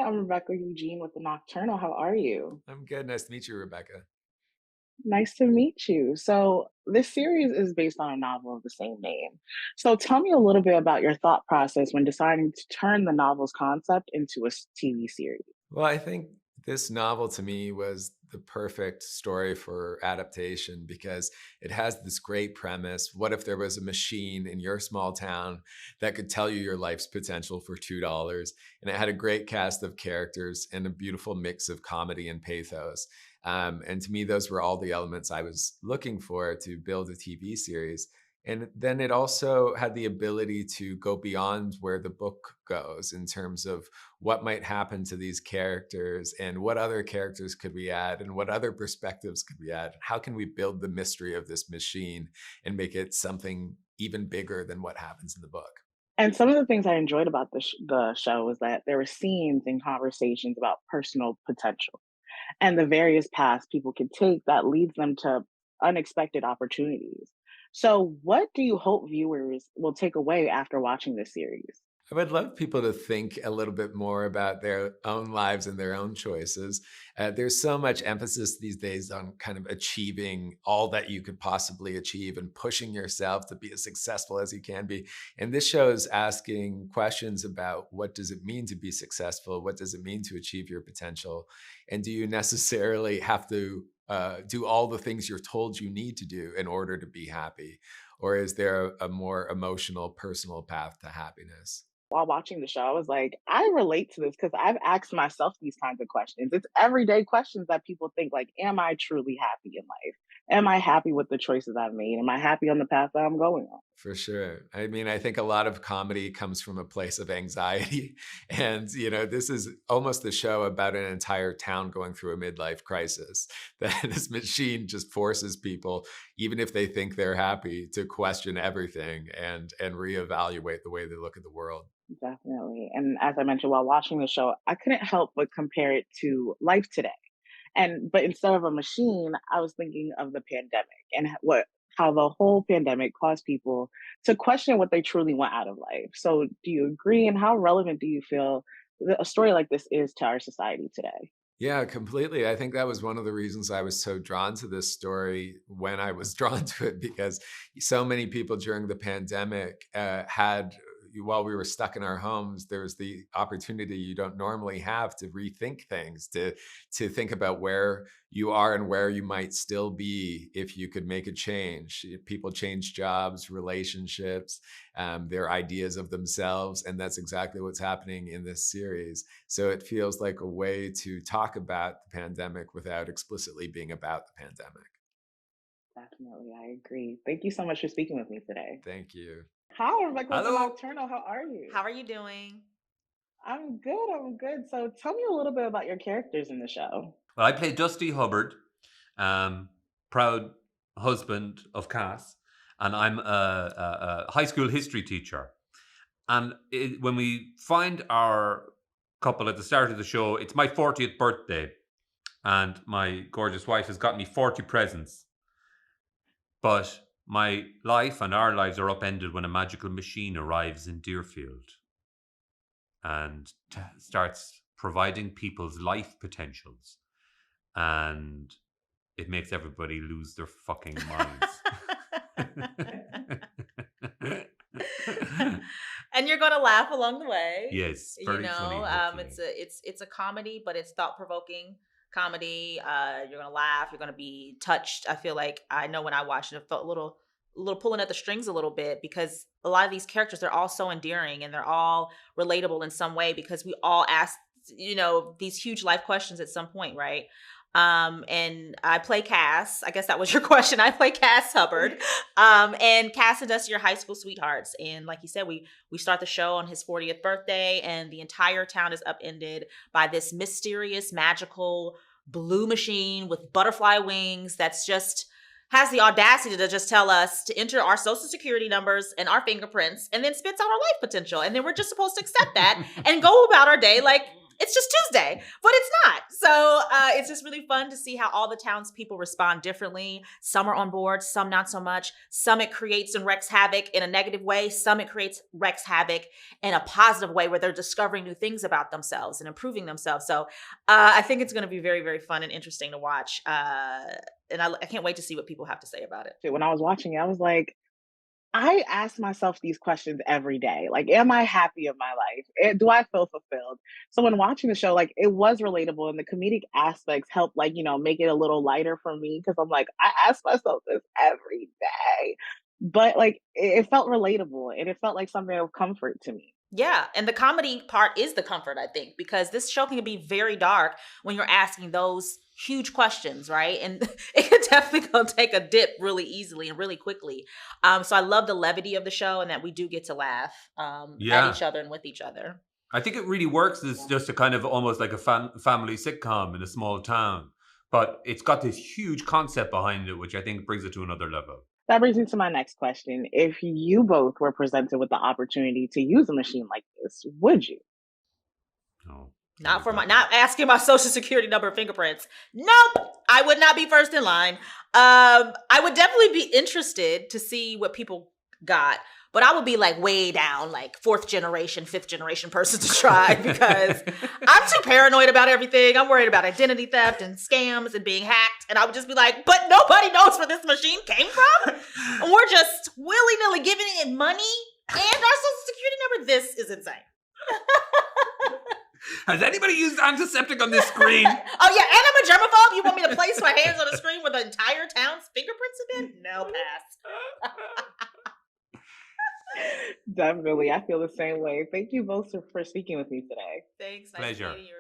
I'm Rebecca Eugene with the Nocturnal. How are you? I'm good. Nice to meet you, Rebecca. Nice to meet you. So, this series is based on a novel of the same name. So, tell me a little bit about your thought process when deciding to turn the novel's concept into a TV series. Well, I think this novel to me was the perfect story for adaptation because it has this great premise. What if there was a machine in your small town that could tell you your life's potential for $2? And it had a great cast of characters and a beautiful mix of comedy and pathos. And to me, those were all the elements I was looking for to build a TV series. And then it also had the ability to go beyond where the book goes in terms of what might happen to these characters and what other characters could we add and what other perspectives could we add. How can we build the mystery of this machine and make it something even bigger than what happens in the book? And some of the things I enjoyed about the show was that there were scenes and conversations about personal potential and the various paths people can take that leads them to unexpected opportunities. So, what do you hope viewers will take away after watching this series? I would love people to think a little bit more about their own lives and their own choices. There's so much emphasis these days on kind of achieving all that you could possibly achieve and pushing yourself to be as successful as you can be. And this show is asking questions about what does it mean to be successful? What does it mean to achieve your potential? And do you necessarily have to do all the things you're told you need to do in order to be happy? Or is there a more emotional, personal path to happiness? While watching the show, I was like, I relate to this because I've asked myself these kinds of questions. It's everyday questions that people think like, am I truly happy in life? Am I happy with the choices I've made? Am I happy on the path that I'm going on? For sure. I mean, I think a lot of comedy comes from a place of anxiety. And, this is almost a show about an entire town going through a midlife crisis. That this machine just forces people, even if they think they're happy, to question everything and reevaluate the way they look at the world. Definitely. And as I mentioned while watching the show, I couldn't help but compare it to life today. But instead of a machine, I was thinking of the pandemic and what how the whole pandemic caused people to question what they truly want out of life. So, do you agree? And how relevant do you feel a story like this is to our society today? Yeah, completely. I think that was one of the reasons I was so drawn to this story when I was drawn to it, because so many people during the pandemic while we were stuck in our homes, there was the opportunity you don't normally have to rethink things, to think about where you are and where you might still be if you could make a change. People change jobs, relationships, their ideas of themselves, and that's exactly what's happening in this series. So it feels like a way to talk about the pandemic without explicitly being about the pandemic. Definitely, I agree. Thank you so much for speaking with me today. Thank you. Hi, Rebecca with the Hello. Nocturnal. How are How you? are you doing? I'm good. I'm good. So tell me a little bit about your characters in the show. Well, I play Dusty Hubbard, um, proud husband of Cass, and I'm a high school history teacher. And when we find our couple at the start of the show, it's my 40th birthday, and my gorgeous wife has got me 40 presents. But my life and our lives are upended when a magical machine arrives in Deerfield and starts providing people's life potentials, and it makes everybody lose their fucking minds. And you're gonna laugh along the way. Yes, You very funny. know, Hopefully, it's a comedy, but it's thought provoking comedy. You're gonna laugh. You're gonna be touched. I feel like I know when I watched it, it felt a little pulling at the strings a little bit because a lot of these characters they're all so endearing and they're all relatable in some way because we all ask these huge life questions at some point, right? And I play Cass. I guess that was your question. I play Cass Hubbard. And Cass and Dusty are high school sweethearts. And like you said, we start the show on his 40th birthday, and the entire town is upended by this mysterious, magical blue machine with butterfly wings that's just has the audacity to just tell us to enter our social security numbers and our fingerprints and then spits out our life potential. And then we're just supposed to accept that and go about our day like it's just Tuesday, but it's not. So it's just really fun to see how all the townspeople respond differently. Some are on board, some not so much. Some it creates and wreaks havoc in a negative way. Some it wreaks havoc in a positive way where they're discovering new things about themselves and improving themselves. So I think it's going to be very, very fun and interesting to watch. And I can't wait to see what people have to say about it. When I was watching it, I was like, I ask myself these questions every day. Like, am I happy in my life? Do I feel fulfilled? So when watching the show, like it was relatable and the comedic aspects helped, like, make it a little lighter for me. Cause I'm like, I ask myself this every day. But like it felt relatable and it felt like something of comfort to me. Yeah, and the comedy part is the comfort, I think, because this show can be very dark when you're asking those huge questions, right? And it can definitely go take a dip really easily and really quickly. So I love the levity of the show and that we do get to laugh at each other and with each other. I think it really works as just a kind of almost like a family sitcom in a small town. But it's got this huge concept behind it, which I think brings it to another level. That brings me to my next question. If you both were presented with the opportunity to use a machine like this, would you? No. Not asking my social security number and fingerprints. Nope. I would not be first in line. I would definitely be interested to see what people got, but I would be like way down, like 4th generation, 5th generation person to try because I'm too paranoid about everything. I'm worried about identity theft and scams and being hacked. And I would just be like, but nobody knows where this machine came from. And we're just willy-nilly giving it money and our social security number. This is insane. Has anybody used antiseptic on this screen? Oh yeah, and I'm a germaphobe. You want me to place my hands on a screen where the entire town's fingerprints have been? No pass. Definitely. I feel the same way. Thank you both for speaking with me today. Thanks. Nice Pleasure. meeting you.